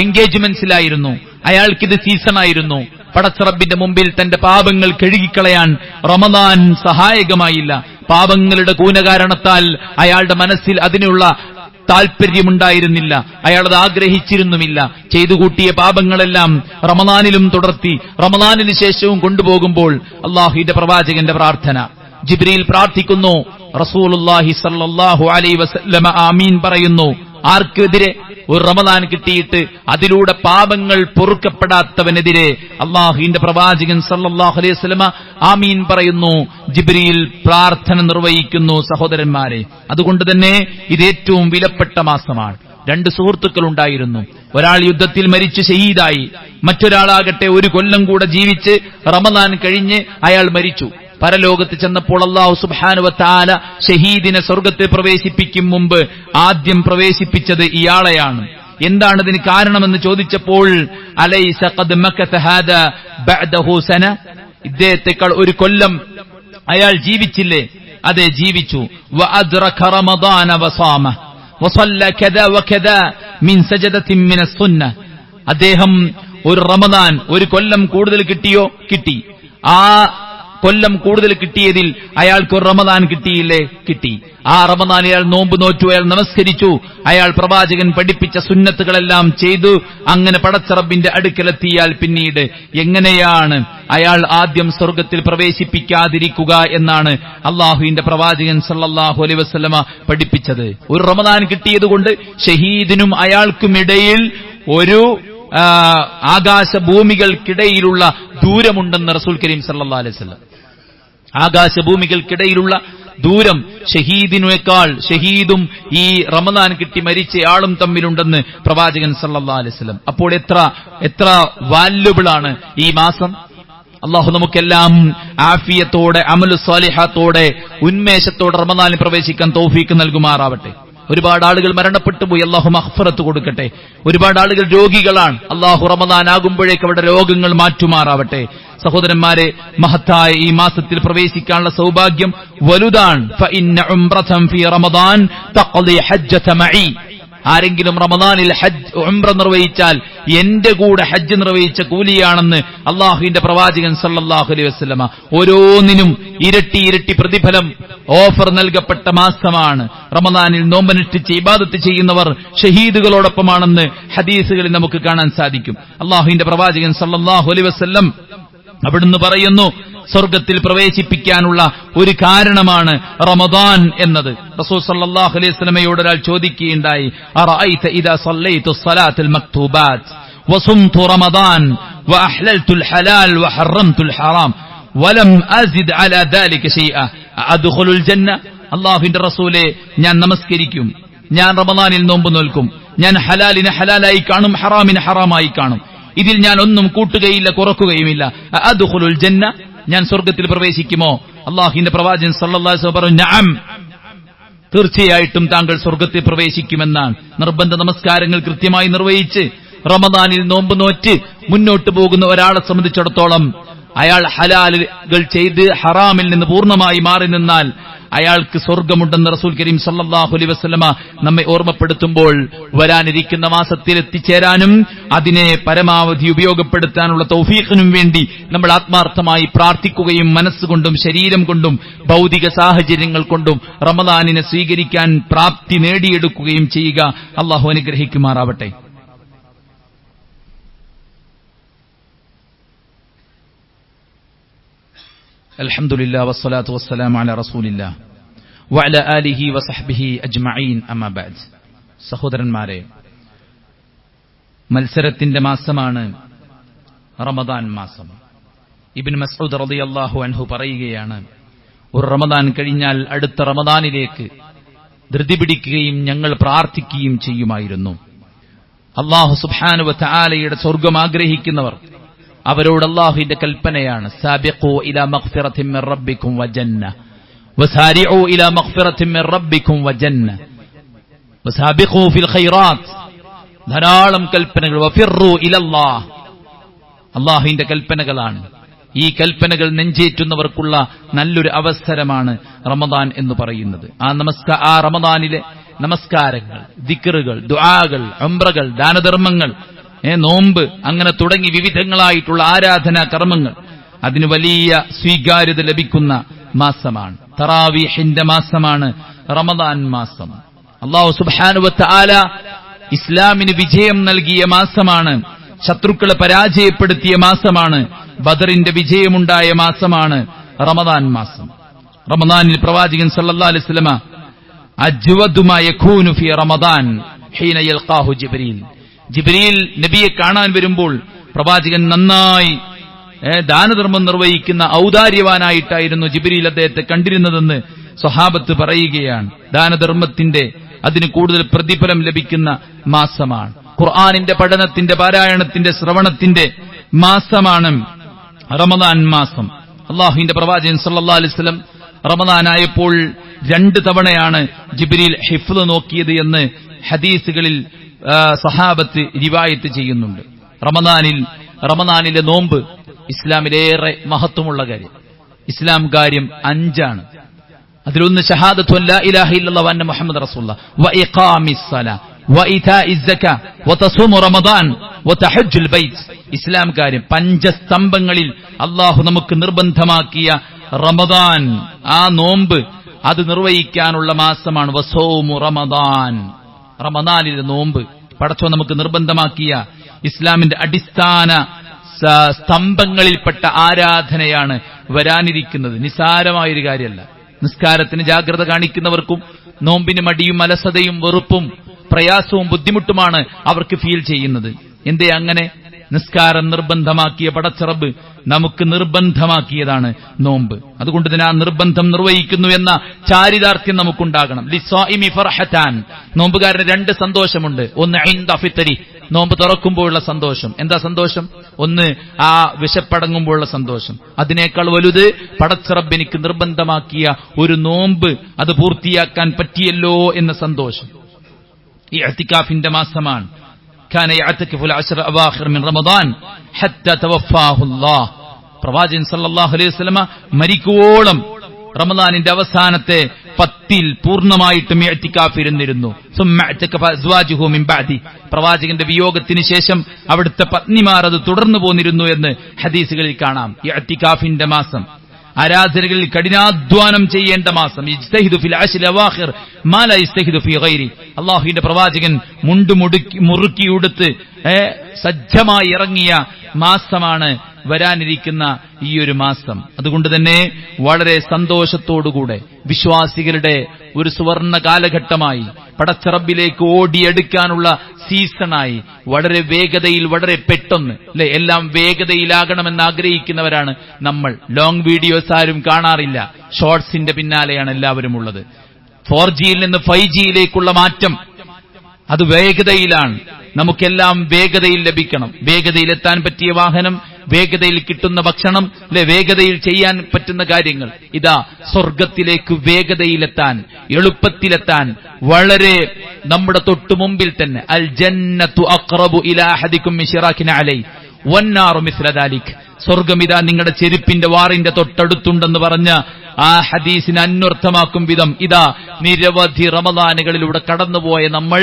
[SPEAKER 1] എൻഗേജ്മെന്റ്സിലായിരുന്നു. അയാൾക്കിത് സീസണായിരുന്നു. പടച്ചറബിന്റെ മുമ്പിൽ തന്റെ പാപങ്ങൾ കഴുകിക്കളയാൻ റമദാൻ സഹായകമായില്ല. പാപങ്ങളുടെ കൂനകാരണത്താൽ അയാളുടെ മനസ്സിൽ അതിനുള്ള താല്പര്യമുണ്ടായിരുന്നില്ല. അയാളത് ആഗ്രഹിച്ചിരുന്നുമില്ല. ചെയ്തു കൂട്ടിയ പാപങ്ങളെല്ലാം റമദാനിലും തുടർത്തി റമദാനിന് ശേഷവും കൊണ്ടുപോകുമ്പോൾ അല്ലാഹുവിന്റെ പ്രവാചകന്റെ പ്രാർത്ഥന, ജിബ്രീൽ പ്രാർത്ഥിക്കുന്നു, റസൂലുള്ളാഹി സ്വല്ലല്ലാഹു അലൈഹി വസല്ലമ ആമീൻ പറയുന്നു. ആർക്കെതിരെ? ഒരു റമദാൻ കിട്ടിയിട്ട് അതിലൂടെ പാപങ്ങൾ പൊറുക്കപ്പെടാത്തവനെതിരെ അല്ലാഹുവിന്റെ പ്രവാചകൻ സല്ലല്ലാഹു അലൈഹി വസല്ലമ ആമീൻ പറയുന്നു. ജിബ്രീൽ പ്രാർത്ഥന നിർവഹിക്കുന്നു. സഹോദരന്മാരെ, അതുകൊണ്ട് തന്നെ ഇത് ഏറ്റവും വിലപ്പെട്ട മാസമാണ്. 2 സുഹൃത്തുക്കൾ ഉണ്ടായിരുന്നു. ഒരാൾ യുദ്ധത്തിൽ മരിച്ച് ഷഹീദായി, മറ്റൊരാളാകട്ടെ 1 കൊല്ലം കൂടെ ജീവിച്ച് റമദാൻ കഴിഞ്ഞ് അയാൾ മരിച്ചു. പരലോകത്ത് ചെന്നപ്പോൾ അല്ലാഹു സുബ്ഹാനഹു വ തആല ഷഹീദിനെ സ്വർഗ്ഗത്തിൽ പ്രവേശിപ്പിക്കും മുമ്പ് ആദ്യം പ്രവേശിപ്പിച്ചത് ഇയാളെയാണ്. എന്താണ് ഇതിന് കാരണമെന്ന് ചോദിച്ചപ്പോൾ, അലൈസ ഖദ് മകത ഹാദാ ബഅദഹു സന, ഇദ്ദേഹത്തെക്കാൾ 1 കൊല്ലം അയാൾ ജീവിച്ചില്ലേ? അതെ, ജീവിച്ചു. വ അദ്റക റമദാന വസാമ വസല്ല കദാ വകദാ മിൻ സജദത്തിൻ മിനസ് സുന്ന. അദ്ദേഹം ഒരു റമദാൻ 1 കൊല്ലം കൂടുതൽ കിട്ടിയോ? കിട്ടി. ആ കൊല്ലം കൂടുതൽ കിട്ടിയതിൽ അയാൾക്ക് ഒരു റമദാൻ കിട്ടിയില്ലേ? കിട്ടി. ആ റമദാൻ അയാൾ നോമ്പ് നോറ്റു, അയാൾ നമസ്കരിച്ചു, അയാൾ പ്രവാചകൻ പഠിപ്പിച്ച സുന്നത്തുകളെല്ലാം ചെയ്തു. അങ്ങനെ പടച്ചറബിന്റെ അടുക്കലെത്തിയാൽ പിന്നീട് എങ്ങനെയാണ് അയാൾ ആദ്യം സ്വർഗത്തിൽ പ്രവേശിപ്പിക്കാതിരിക്കുക എന്നാണ് അല്ലാഹുവിന്റെ പ്രവാചകൻ സല്ലല്ലാഹു അലൈഹി വസല്ലമ പഠിപ്പിച്ചത്. ഒരു റമദാൻ കിട്ടിയതുകൊണ്ട് ഷഹീദിനും അയാൾക്കുമിടയിൽ ഒരു ആകാശഭൂമികൾക്കിടയിലുള്ള ദൂരമുണ്ടെന്ന് റസൂൽ കരീം സല്ലല്ലാഹു അലൈഹി വസല്ലം. ആകാശഭൂമികൾക്കിടയിലുള്ള
[SPEAKER 2] ദൂരം ഷഹീദും ഈ റമദാൻ കിട്ടി മരിച്ചയാളും തമ്മിലുണ്ടെന്ന് പ്രവാചകൻ സല്ലല്ലാഹു അലൈഹി വസല്ലം. അപ്പോൾ എത്ര വാല്യുബിൾ ആണ് ഈ മാസം. അള്ളാഹു നമുക്കെല്ലാം ആഫിയത്തോടെ അമലു സ്വാലിഹാത്തോടെ ഉന്മേഷത്തോടെ റമദാനിൽ പ്രവേശിക്കാൻ തൗഫീക്ക് നൽകുമാറാവട്ടെ. ഒരുപാട് ആളുകൾ മരണപ്പെട്ടു പോയി, അള്ളാഹു മഗ്ഫിറത്ത് കൊടുക്കട്ടെ. ഒരുപാട് ആളുകൾ രോഗികളാണ്, അള്ളാഹു റമദാൻ ആകുമ്പോഴേക്ക് അവരുടെ രോഗങ്ങൾ മാറ്റുമാറാവട്ടെ. സഹോദരന്മാരെ, മഹത്തായ ഈ മാസത്തിൽ പ്രവേശിക്കാനുള്ള സൗഭാഗ്യം വലുതാണ്. ഫഇന്ന ഉംറതൻ ഫീ റമദാൻ തഖ്ളി ഹജ്ജത മഈ. ആരെങ്കിലും റമദാനിൽ ഉംറ നിർവഹിച്ചാൽ എന്റെ കൂടെ ഹജ്ജ് നിർവഹിച്ച കൂലിയാണെന്ന് അള്ളാഹുവിന്റെ പ്രവാചകൻ സല്ലല്ലാഹു അലൈഹി വസല്ലമ. ഓരോന്നിനും ഇരട്ടി പ്രതിഫലം ഓഫർ നൽകപ്പെട്ട മാസമാണ് റമദാനിൽ. നോമ്പനുഷ്ഠിച്ച് ഇബാദത്ത് ചെയ്യുന്നവർ ഷഹീദുകളോടൊപ്പമാണെന്ന് ഹദീസുകളിൽ നമുക്ക് കാണാൻ സാധിക്കും. അള്ളാഹുവിന്റെ പ്രവാചകൻ സല്ലല്ലാഹു അലൈഹി വസല്ലം അവിടുന്ന് പറയുന്നു, സ്വർഗത്തിൽ പ്രവേശിപ്പിക്കാനുള്ള ഒരു കാരണമാണ് റമദാൻ എന്നത്. റസൂൽ സല്ലല്ലാഹു അലൈഹി വസല്ലമയോട് ഒരാൾ ചോദിക്കുകയുണ്ടായി, അറഅയ്ത ഇദാ സല്ലൈതു സ്വലാത്തുൽ മക്തൂബാത്ത് വസുംതു റമദാൻ വഅഹ്ലൽതുൽ ഹലാൽ വഹറംതുൽ ഹറാം വലം അസിദ് അലാ ദാലിക ശൈഅ അദ്ഖുലുൽ ജന്ന. അല്ലാഹുവിന്റെ റസൂലേ, ഞാൻ നമസ്കരിക്കും, ഞാൻ റമദാനിൽ നോമ്പ് നോൽക്കും, ഞാൻ ഹലാലിനെ ഹലാലായി കാണും, ഹറാമിനെ ഹറാമായി കാണും, ഇതിൽ ഞാൻ ഒന്നും കൂട്ടുകയില്ല കുറക്കുകയുമില്ല. അദ്ഖുലുൽ ജന്ന, ഞാൻ സ്വർഗത്തിൽ പ്രവേശിക്കുമോ? അല്ലാഹുവിന്റെ പ്രവാചകൻ സല്ലല്ലാഹു അലൈഹി വസല്ലം പറഞ്ഞു, നഅം, തീർച്ചയായിട്ടും താങ്കൾ സ്വർഗത്തിൽ പ്രവേശിക്കുമെന്നാണ്. നിർബന്ധ നമസ്കാരങ്ങൾ കൃത്യമായി നിർവഹിച്ച് റമദാനിൽ നോമ്പ് നോറ്റ് മുന്നോട്ട് പോകുന്ന ഒരാളെ സംബന്ധിച്ചിടത്തോളം അയാൾ ഹലാലുകൾ ചെയ്ത് ഹറാമിൽ നിന്ന് പൂർണ്ണമായി മാറി നിന്നാൽ അയാൾക്ക് സ്വർഗമുണ്ടെന്ന് റസൂൽ കരീം സല്ലല്ലാഹു അലൈഹി വസല്ലമ നമ്മെ ഓർമ്മപ്പെടുത്തുമ്പോൾ, വരാനിരിക്കുന്ന മാസത്തിൽ എത്തിച്ചേരാനും അതിനെ പരമാവധി ഉപയോഗപ്പെടുത്താനുള്ള തൗഫീഖിനും വേണ്ടി നമ്മൾ ആത്മാർത്ഥമായി പ്രാർത്ഥിക്കുകയും മനസ്സുകൊണ്ടും ശരീരം കൊണ്ടും ഭൗതിക സാഹചര്യങ്ങൾ കൊണ്ടും റമദാനിനെ സ്വീകരിക്കാൻ പ്രാപ്തി നേടിയെടുക്കുകയും ചെയ്യുക. അള്ളാഹു അനുഗ്രഹിക്കുമാറാവട്ടെ. അൽഹംദുലില്ലാഹി വസ്സലാത്തു വസ്സലാമു അലാ റസൂലില്ലാഹ് വഅലാ ആലിഹി വസഹ്ബിഹി അജ്മഈൻ. അമ്മാ ബഅദ്. സഹോദരന്മാരെ, മത്സരത്തിന്റെ മാസമാണ് റമദാൻ മാസം. ഇബ്നു മസ്ഊദ് റളിയല്ലാഹു അൻഹു പറയുകയാണ്, ഒരു റമദാൻ കഴിഞ്ഞാൽ അടുത്ത റമദാനിലേക്ക് ധൃതി പിടിക്കുകയും ഞങ്ങൾ പ്രാർത്ഥിക്കുകയും ചെയ്യുമായിരുന്നു. അല്ലാഹു സുബ്ഹാനഹു വ തആലയുടെ സ്വർഗ്ഗം ആഗ്രഹിക്കുന്നവർ അവരോട് അല്ലാഹുവിന്റെ കൽപ്പനയാണ്, സാബിഖൂ ഇലാ മഗ്ഫിറത്തിൻ മിർ റബ്ബിക്കും വജന്ന വസാരിഊ ഇലാ മഗ്ഫിറത്തിൻ മിർ റബ്ബിക്കും വജന്ന വസാബിഖൂ ഫിൽ ഖൈറാത്ത്. ധാരാളം കൽപ്പനകൾ. വഫിറൂ ഇലല്ലാഹ്, അല്ലാഹുവിന്റെ കൽപ്പനകളാണ്. ഈ കൽപ്പനകൾ നെഞ്ചേറ്റുന്നവർക്കുള്ള നല്ലൊരു അവസരമാണ് റമദാൻ എന്ന് പറയുന്നത്. ആ റമദാനിലെ നമസ്കാരങ്ങൾ, ദിക്റുകൾ, ദുആകൾ, ഉംറകൾ, ദാനധർമ്മങ്ങൾ, നോമ്പ്, അങ്ങനെ തുടങ്ങി വിവിധങ്ങളായിട്ടുള്ള ആരാധനാ കർമ്മങ്ങൾ, അതിന് വലിയ സ്വീകാര്യത ലഭിക്കുന്ന മാസമാണ്. തറാവീഹിന്റെ മാസമാണ് റമദാൻ മാസം. അല്ലാഹു സുബ്ഹാനഹു വ തആല ഇസ്ലാമിന് വിജയം നൽകിയ മാസമാണ്. ശത്രുക്കളെ പരാജയപ്പെടുത്തിയ മാസമാണ്. ബദറിന്റെ വിജയമുണ്ടായ മാസമാണ് റമദാൻ മാസം. റമദാനിൽ പ്രവാചകൻ സല്ലല്ലാഹു അലൈഹി വസല്ലമ അജ്വദു മാ യകൂനു ഫീ റമദാൻ ഹീന യൽഖാഹു ജിബ്രീൽ നബിയെ കാണാൻ വരുമ്പോൾ പ്രവാചകൻ നന്നായി ദാനധർമ്മം നിർവഹിക്കുന്ന ഔദാര്യവാനായിട്ടായിരുന്നു ജിബ്രീൽ അദ്ദേഹത്തെ കണ്ടിരുന്നതെന്ന് സ്വഹാബത്ത് പറയുകയാണ്. ദാനധർമ്മത്തിന്റെ അതിന് കൂടുതൽ പ്രതിഫലം ലഭിക്കുന്ന മാസമാണ്. ഖുർആനിന്റെ പഠനത്തിന്റെ, പാരായണത്തിന്റെ, ശ്രവണത്തിന്റെ മാസമാണ് റമദാൻ മാസം. അല്ലാഹുവിന്റെ പ്രവാചകൻ സല്ലല്ലാഹു അലൈഹി വസല്ലം റമദാനായപ്പോൾ 2 തവണയാണ് ജിബ്രീൽ ഹിഫ്ള് നോക്കിയത് എന്ന് ഹദീസുകളിൽ സഹാബത്ത് റിവായത്ത് ചെയ്യുന്നുണ്ട്. റമദാനിലെ നോമ്പ് ഇസ്ലാമിലേറെ മഹത്വമുള്ള കാര്യം. ഇസ്ലാം കാര്യം 5 അതിലൊന്ന് ഷഹാദത്തു ലാ ഇലാഹ ഇല്ലല്ലാഹു വഅന്ന മുഹമ്മദ് റസൂലുള്ളാഹ് വഇഖാമിസ് സലാ വഇതാഇസ് സക്കാ വതസൂമു റമദാൻ വതഹജ്ജുൽ ബൈത്ത്. ഇസ്ലാം കാര്യം 5 സ്തംഭങ്ങളിൽ അല്ലാഹു നമുക്ക് നിർബന്ധമാക്കിയ റമദാൻ, ആ നോമ്പ്, അത് നിർവഹിക്കാനുള്ള മാസമാണ്. വസൗമു റമദാൻ, റമദാനിലെ നോമ്പ് പടച്ചോൻ നമുക്ക് നിർബന്ധമാക്കിയ ഇസ്ലാമിന്റെ അടിസ്ഥാന സ്തംഭങ്ങളിൽപ്പെട്ട ആരാധനയാണ് വരാനിരിക്കുന്നത്. നിസാരമായൊരു കാര്യമല്ല. നിസ്കാരത്തിന് ജാഗ്രത കാണിക്കുന്നവർക്കും നോമ്പിന് മടിയും അലസതയും വെറുപ്പും പ്രയാസവും ബുദ്ധിമുട്ടുമാണ് അവർക്ക് ഫീൽ ചെയ്യുന്നത്. എന്തേ അങ്ങനെ?
[SPEAKER 1] നിസ്കാരം നിർബന്ധമാക്കിയ പടച്ചറബ് നമുക്ക് നിർബന്ധമാക്കിയതാണ് നോമ്പ്. അതുകൊണ്ട് തന്നെ ആ നിർബന്ധം നിർവഹിക്കുന്നു എന്ന ചാരിതാർത്ഥ്യം നമുക്കുണ്ടാകണം. ലിസ്വാഇമി ഫർഹത്താൻ, നോമ്പുകാരന് രണ്ട് സന്തോഷമുണ്ട്. ഒന്ന് ഇൻദ ഫിത്രി, നോമ്പ് തുറക്കുമ്പോഴുള്ള സന്തോഷം. എന്താ സന്തോഷം? ഒന്ന് ആ വിശപ്പടങ്ങുമ്പോഴുള്ള സന്തോഷം. അതിനേക്കാൾ വലുത് പടച്ചറബ് എനിക്ക് നിർബന്ധമാക്കിയ ഒരു നോമ്പ് അത് പൂർത്തിയാക്കാൻ പറ്റിയല്ലോ എന്ന സന്തോഷം. ഈ ഇഅ്തികാഫിന്റെ മാസമാണ്. കാന യഅ്തകിഫുൽ അശ്റ അവാഖിർ മിൻ റമദാൻ ഹത്താ തവഫാഹു അല്ലാഹ്. പ്രവാചകൻ സല്ലല്ലാഹു അലൈഹി വസല്ലമ മരിക്കുവോളം റമദാനിന്റെ അവസാനത്തെ 10 പൂർണ്ണമായിട്ടും ഇഅ്തികാഫിരുന്നിരുന്നു. സുമ്മ ഇഅ്തകഫ അസ്വാജുഹു മിൻ ബഅദി, പ്രവാചകന്റെ വിയോഗത്തിന് ശേഷം അവിടുത്തെ പത്നിമാർ അത് തുടർന്നു പോന്നിരുന്നു എന്ന് ഹദീസുകളിൽ കാണാം. ഇഅ്തികാഫിന്റെ മാസം, ആരാധനകളിൽ കഠിനാധ്വാനം ചെയ്യേണ്ട മാസം. ഇജ്തഹിദു ഫിൽ അശ്രിൽ അവാഖിർ മാ ലാ ഇജ്തഹിദു ഫീ ഗൈരി. അല്ലാഹുവിന്റെ പ്രവാചകൻ മുറുക്കിയുടുത്ത് സജ്ജമായി ഇറങ്ങിയ മാസമാണ് വരാനിരിക്കുന്ന ഈ ഒരു മാസം. അതുകൊണ്ട് തന്നെ വളരെ സന്തോഷത്തോടുകൂടെ വിശ്വാസികളുടെ ഒരു സുവർണ കാലഘട്ടമായി, പടച്ചറബിലേക്ക് ഓടിയെടുക്കാനുള്ള സീസണായി, വളരെ വേഗതയിൽ, വളരെ പെട്ടെന്ന് അല്ലെ, എല്ലാം വേഗതയിലാകണമെന്ന് ആഗ്രഹിക്കുന്നവരാണ് നമ്മൾ. ലോങ് വീഡിയോസ് ആരും കാണാറില്ല, ഷോർട്സിന്റെ പിന്നാലെയാണ് എല്ലാവരും ഉള്ളത്. 4Gയിൽ നിന്ന് 5Gയിലേക്കുള്ള മാറ്റം അത് വേഗതയിലാണ്. നമുക്കെല്ലാം വേഗതയിൽ ലഭിക്കണം. വേഗതയിലെത്താൻ പറ്റിയ വാഹനം, വേഗതയിൽ കിട്ടുന്ന ഭക്ഷണം, അല്ലെ, വേഗതയിൽ ചെയ്യാൻ പറ്റുന്ന കാര്യങ്ങൾ. ഇതാ സ്വർഗത്തിലേക്ക് വേഗതയിലെത്താൻ, എളുപ്പത്തിലെത്താൻ വളരെ നമ്മുടെ തൊട്ടു മുമ്പിൽ തന്നെ അൽ ജന്നത്തു അഖ്റബു ഇലാ അഹദികും മിൻ ശിറാകിൻ അലൈഹി വന്നാറു മിസ്ല ദാലിക്. സ്വർഗം ഇതാ നിങ്ങളുടെ ചെരുപ്പിന്റെ വാറിന്റെ തൊട്ടടുത്തുണ്ടെന്ന് പറഞ്ഞ ആ ഹദീസിനെ അന്വർത്ഥമാക്കും വിധം ഇതാ നിരവധി റമദാനുകളിലൂടെ കടന്നുപോയ നമ്മൾ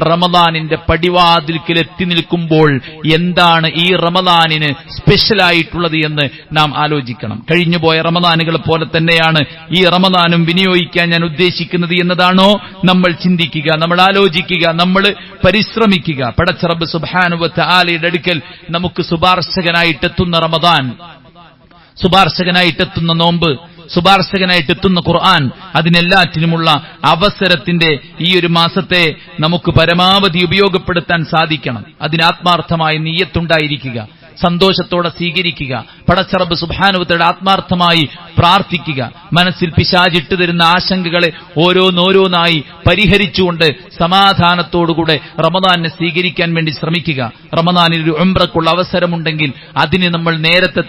[SPEAKER 1] റമദാനിന്റെ പടിവാതിൽക്കൽ എത്തി നിൽക്കുമ്പോൾ എന്താണ് ഈ റമദാനിന് സ്പെഷ്യലായിട്ടുള്ളത് എന്ന് നാം ആലോചിക്കണം. കഴിഞ്ഞുപോയ റമദാനുകളെ പോലെ തന്നെയാണ് ഈ റമദാനും വിനിയോഗിക്കാൻ ഞാൻ ഉദ്ദേശിക്കുന്നത് എന്നതാണോ നമ്മൾ ചിന്തിക്കുക, നമ്മൾ ആലോചിക്കുക, നമ്മൾ പരിശ്രമിക്കുക. പടച്ച റബ്ബ് സുബ്ഹാനഹു വ തആലയുടെ അടുക്കൽ നമുക്ക് ശുപാർശകനായിട്ടെത്തുന്ന റമദാൻ, ശുപാർശകനായിട്ടെത്തുന്ന നോമ്പ്, ശുപാർശകനായിട്ടെത്തുന്ന ഖുർആൻ, അതിനെല്ലാറ്റിനുമുള്ള അവസരത്തിന്റെ ഈ ഒരു മാസത്തെ നമുക്ക് പരമാവധി ഉപയോഗപ്പെടുത്താൻ സാധിക്കണം. അതിന് ആത്മാർത്ഥമായ നിയ്യത്തുണ്ടായിരിക്കുക, സന്തോഷത്തോടെ സ്വീകരിക്കുക, പടച്ചറബ് സുബ്ഹാനഹു വ തആല ആത്മാർത്ഥമായി പ്രാർത്ഥിക്കുക. മനസ്സിൽ പിശാചിട്ട് തരുന്ന ആശങ്കകളെ ഓരോന്നോരോന്നായി പരിഹരിച്ചുകൊണ്ട് സമാധാനത്തോടുകൂടെ റമദാനിനെ സ്വീകരിക്കാൻ വേണ്ടി ശ്രമിക്കുക. റമദാനിൽ ഒരു ഉംറക്കുള്ള അവസരമുണ്ടെങ്കിൽ അതിന് നമ്മൾ നേരത്തെ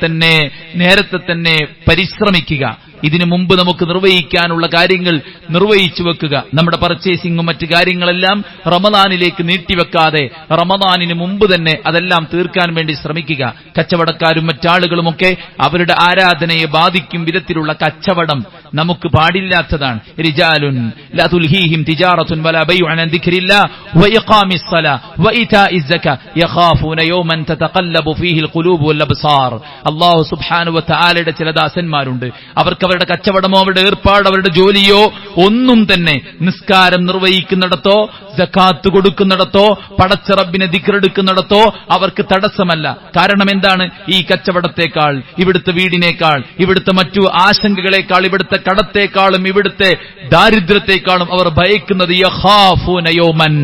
[SPEAKER 1] തന്നെ പരിശ്രമിക്കുക. ഇതിനു മുമ്പ് നമുക്ക് നിർവഹിക്കാനുള്ള കാര്യങ്ങൾ നിർവഹിച്ചു വെക്കുക. നമ്മുടെ പർച്ചേസിംഗും മറ്റു കാര്യങ്ങളെല്ലാം റമദാനിലേക്ക് നീട്ടിവെക്കാതെ റമദാനിന് മുമ്പ് തന്നെ അതെല്ലാം തീർക്കാൻ വേണ്ടി ശ്രമിക്കുക. കച്ചവടക്കാരും മറ്റാളുകളുമൊക്കെ അവരുടെ ആരാധനയെ ബാധിക്കും വിധത്തിലുള്ള കച്ചവടം നമുക്ക് പാടില്ലാത്തതാണ്. റിജാലുൻ ലാ തുൽഹീഹിം തിജാറത്തുൻ വലാ ബൈഉൻ അൻ ദിക്രില്ലാഹ് വഇഖാമിസ് സ്വലാ വഇതാഇസ് സകാ യഖാഫൂന യൗമൻ തതഖല്ലബു ഫീഹിൽ ഖുലൂബു വൽ അബ്സാർ. അല്ലാഹു സുബ്ഹാനഹു വ തആലയുടെ ചില ദാസന്മാരുണ്ട്, അവർക്ക് അവരുടെ കച്ചവടമോ അവരുടെ ഏർപ്പാട് അവരുടെ ജോലിയോ ഒന്നും തന്നെ നിസ്കാരം നിർവഹിക്കുന്നിടത്തോ സകാത്ത് കൊടുക്കുന്നിടത്തോ പടച്ച റബ്ബിനെ ദിക്റെടുക്കുന്നിടത്തോ അവർക്ക് തടസ്സമല്ല. കാരണം എന്താണ്? ഈ കച്ചവടത്തെക്കാൾ, ഇവിടുത്തെ വീടിനേക്കാൾ, ഇവിടുത്തെ മറ്റു ആശങ്കകളെക്കാൾ, ഇവിടുത്തെ കടത്തെക്കാളും, ഇവിടുത്തെ ദാരിദ്ര്യത്തെക്കാളും അവർ ഭയക്കുന്നത് യഖാഫൂന യൗമൻ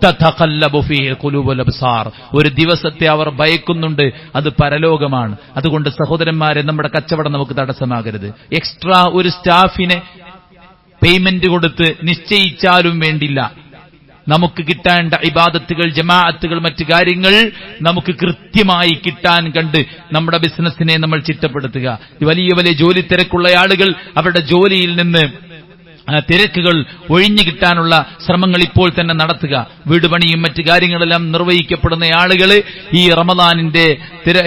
[SPEAKER 1] തതഖല്ലബു ഫീഹിൽ ഖുലൂബു വൽ അബ്സാർ. ഒരു ദിവസത്തെ അവർ ഭയക്കുന്നുണ്ട്, അത് പരലോകമാണ്. അതുകൊണ്ട് സഹോദരന്മാരെ, നമ്മുടെ കച്ചവടം നമുക്ക് തടസ്സമാകരുത്. എക്സ്ട്രാ ഒരു സ്റ്റാഫിനെ പേയ്മെന്റ് കൊടുത്ത് നിശ്ചയിച്ചാലും വേണ്ടില്ല, നമുക്ക് കിട്ടേണ്ട ഇബാദത്തുകൾ, ജമാഅത്തുകൾ, മറ്റു കാര്യങ്ങൾ നമുക്ക് കൃത്യമായി കിട്ടാൻ കണ്ട് നമ്മുടെ ബിസിനസിനെ നമ്മൾ ചിട്ടപ്പെടുത്തുക. വലിയ വലിയ ജോലി തിരക്കുള്ള ആളുകൾ അവരുടെ ജോലിയിൽ നിന്ന് തിരക്കുകൾ ഒഴിഞ്ഞു കിട്ടാനുള്ള ശ്രമങ്ങൾ ഇപ്പോൾ തന്നെ നടത്തുക. വീട് പണിയും മറ്റു കാര്യങ്ങളെല്ലാം നിർവഹിക്കപ്പെടുന്ന ആളുകൾ ഈ റമദാനിന്റെ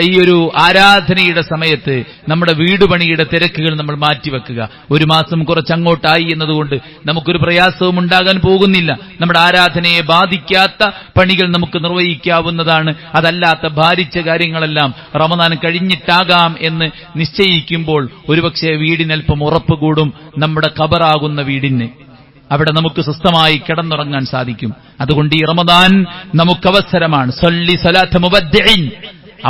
[SPEAKER 1] ഈ ഒരു ആരാധനയുടെ സമയത്ത് നമ്മുടെ വീട് പണിയുടെ തിരക്കുകൾ നമ്മൾ മാറ്റിവെക്കുക. ഒരു മാസം കുറച്ചങ്ങോട്ടായി എന്നതുകൊണ്ട് നമുക്കൊരു പ്രയാസവും ഉണ്ടാകാൻ പോകുന്നില്ല. നമ്മുടെ ആരാധനയെ ബാധിക്കാത്ത പണികൾ നമുക്ക് നിർവഹിക്കാവുന്നതാണ്. അതല്ലാത്ത ഭാരിച്ച കാര്യങ്ങളെല്ലാം റമദാൻ കഴിഞ്ഞിട്ടാകാം എന്ന് നിശ്ചയിക്കുമ്പോൾ ഒരുപക്ഷെ വീടിനൽപ്പം ഉറപ്പ് കൂടും. നമ്മുടെ ഖബറാകുന്ന വീടിന് അവിടെ നമുക്ക് സ്വസ്ഥമായി കിടന്നുറങ്ങാൻ സാധിക്കും. അതുകൊണ്ട് ഈ റമദാൻ നമുക്കവസരമാണ്. സല്ലി സലാത്ത മുബദ്ദിഇൻ,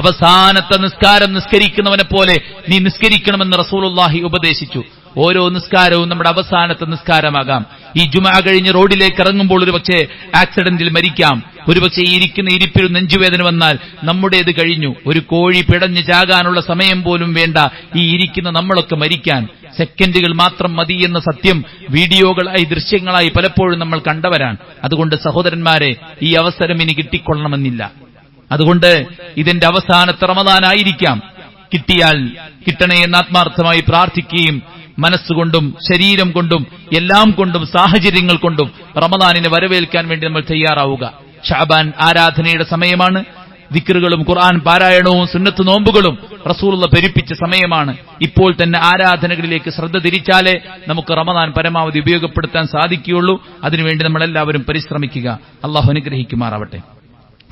[SPEAKER 1] അവസാനത്തെ നിസ്കാരം നിസ്കരിക്കുന്നവനെ പോലെ നീ നിസ്കരിക്കണമെന്ന് റസൂലുള്ളാഹി ഉപദേശിച്ചു. ഓരോ നിസ്കാരവും നമ്മുടെ അവസാനത്തെ നിസ്കാരമാകാം. ഈ ജുമഅ കഴിഞ്ഞ് റോഡിലേക്ക് ഇറങ്ങുമ്പോൾ ഒരുപക്ഷെ ആക്സിഡന്റിൽ മരിക്കാം. ഒരുപക്ഷെ ഈ ഇരിക്കുന്ന ഇരിപ്പിൽ നെഞ്ചുവേദന വന്നാൽ നമ്മുടേത് കഴിഞ്ഞു. ഒരു കോഴി പിടഞ്ഞ് ചാകാനുള്ള സമയം പോലും വേണ്ട ഈ ഇരിക്കുന്ന നമ്മളൊക്കെ മരിക്കാൻ. സെക്കൻഡുകൾ മാത്രം മതി എന്ന സത്യം വീഡിയോകളായി ദൃശ്യങ്ങളായി പലപ്പോഴും നമ്മൾ കണ്ടവരാണ്. അതുകൊണ്ട് സഹോദരന്മാരെ, ഈ അവസരം ഇനി കിട്ടിക്കൊള്ളണമെന്നില്ല. അതുകൊണ്ട് ഇതിന്റെ അവസാനത്തെ റമദാനായിരിക്കാം. കിട്ടിയാൽ കിട്ടണേ എന്ന് ആത്മാർത്ഥമായി പ്രാർത്ഥിക്കുകയും മനസ്സുകൊണ്ടും ശരീരം കൊണ്ടും എല്ലാം കൊണ്ടും സാഹചര്യങ്ങൾ കൊണ്ടും റമദാനിനെ വരവേൽക്കാൻ വേണ്ടി നമ്മൾ തയ്യാറാവുക. ഷഅബാൻ ആരാധനയുടെ സമയമാണ്. ദിക്റുകളും ഖുർആൻ പാരായണവും സുന്നത്ത് നോമ്പുകളും റസൂലുള്ള പെരുപ്പിച്ച സമയമാണ്. ഇപ്പോൾ തന്നെ ആരാധനകളിലേക്ക് ശ്രദ്ധ തിരിച്ചാലേ നമുക്ക് റമദാൻ പരമാവധി ഉപയോഗപ്പെടുത്താൻ സാധിക്കുകയുള്ളൂ. അതിനുവേണ്ടി നമ്മളെല്ലാവരും പരിശ്രമിക്കുക. അള്ളാഹു അനുഗ്രഹിക്കുമാറാവട്ടെ.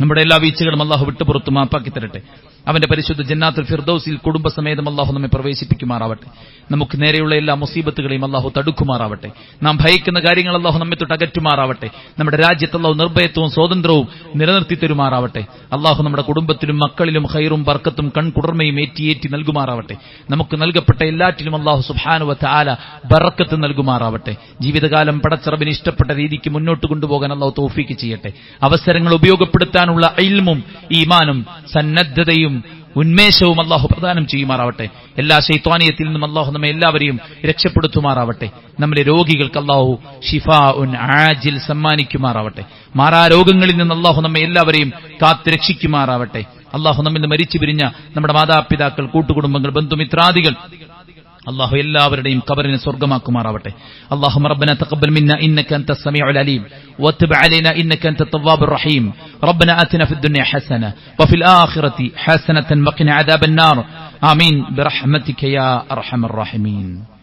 [SPEAKER 1] നമ്മുടെ എല്ലാ വീഴ്ചകളും അള്ളാഹു വിട്ടുപുറത്തു മാപ്പാക്കി തരട്ടെ. അവന്റെ പരിശുദ്ധ ജന്നാത്തുൽ ഫിർദൗസിൽ കുടുംബസമേതം അള്ളാഹു നമ്മെ പ്രവേശിപ്പിക്കുമാറാവട്ടെ. നമുക്ക് നേരെയുള്ള എല്ലാ മുസീബത്തുകളെയും അള്ളാഹു തടുക്കുമാറാവട്ടെ. നാം ഭയക്കുന്ന കാര്യങ്ങൾ അള്ളാഹു നമ്മെ തൊട്ട് അകറ്റുമാറാവട്ടെ. നമ്മുടെ രാജ്യത്ത് അള്ളാഹു നിർഭയത്വവും സ്വാതന്ത്ര്യവും നിലനിർത്തി തരുമാറാവട്ടെ. അള്ളാഹു നമ്മുടെ കുടുംബത്തിലും മക്കളിലും ഖൈറും ബർക്കത്തും കൺകുടർമയും ഏറ്റി നൽകുമാറാവട്ടെ. നമുക്ക് നൽകപ്പെട്ട എല്ലാറ്റിലും അള്ളാഹു സുബ്ഹാനഹു വ തആല ബറക്കത്ത് നൽകുമാറാവട്ടെ. ജീവിതകാലം പടച്ചറബിന് ഇഷ്ടപ്പെട്ട രീതിക്ക് മുന്നോട്ട് കൊണ്ടുപോകാൻ അള്ളാഹു തൗഫീക്ക് ചെയ്യട്ടെ. അവസരങ്ങൾ ഉപയോഗപ്പെടുത്താനുള്ള ഇൽമും ഈമാനും സന്നദ്ധതയും ഉന്മേഷവും അള്ളാഹു പ്രദാനം ചെയ്യുമാറാവട്ടെ. എല്ലാ ശൈത്വാനിയത്തിൽ നിന്നും അള്ളാഹു നമ്മെ എല്ലാവരെയും രക്ഷപ്പെടുത്തുമാറാവട്ടെ. നമ്മുടെ രോഗികൾക്ക് അള്ളാഹു ഷിഫാഉൻ ആജിൽ സമ്മാനിക്കുമാറാവട്ടെ. മാറാരോഗങ്ങളിൽ നിന്ന് അള്ളാഹു നമ്മെ എല്ലാവരെയും കാത്ത് രക്ഷിക്കുമാറാവട്ടെ. അള്ളാഹു നമ്മിൽ നിന്ന് മരിച്ചു പിരിഞ്ഞ നമ്മുടെ മാതാപിതാക്കൾ, കൂട്ടുകുടുംബങ്ങൾ, ബന്ധുമിത്രാദികൾ അള്ളാഹു എല്ലാവരുടെയും ഖബറിനെ സ്വർഗ്ഗമാക്കുമാറാവട്ടെ. അല്ലാഹുമ്മ റബ്ബനാ തഖബ്ബൽ മിന്നാ ഇന്നക അൻതസ് സമീഉൽ അലീം വതുബ് അലൈനാ ഇന്നക അൻതത് തവ്വാബുർ റഹീം. റബ്ബനാ ആതിനാ ഫിദ് ദുനിയ ഹസന വഫിൽ ആഖിറതി ഹസനതൻ വഖിനാ അദാബൻ നാർ. ആമീൻ ബിറഹ്മതിക യാ അർഹമർ റഹീമീൻ.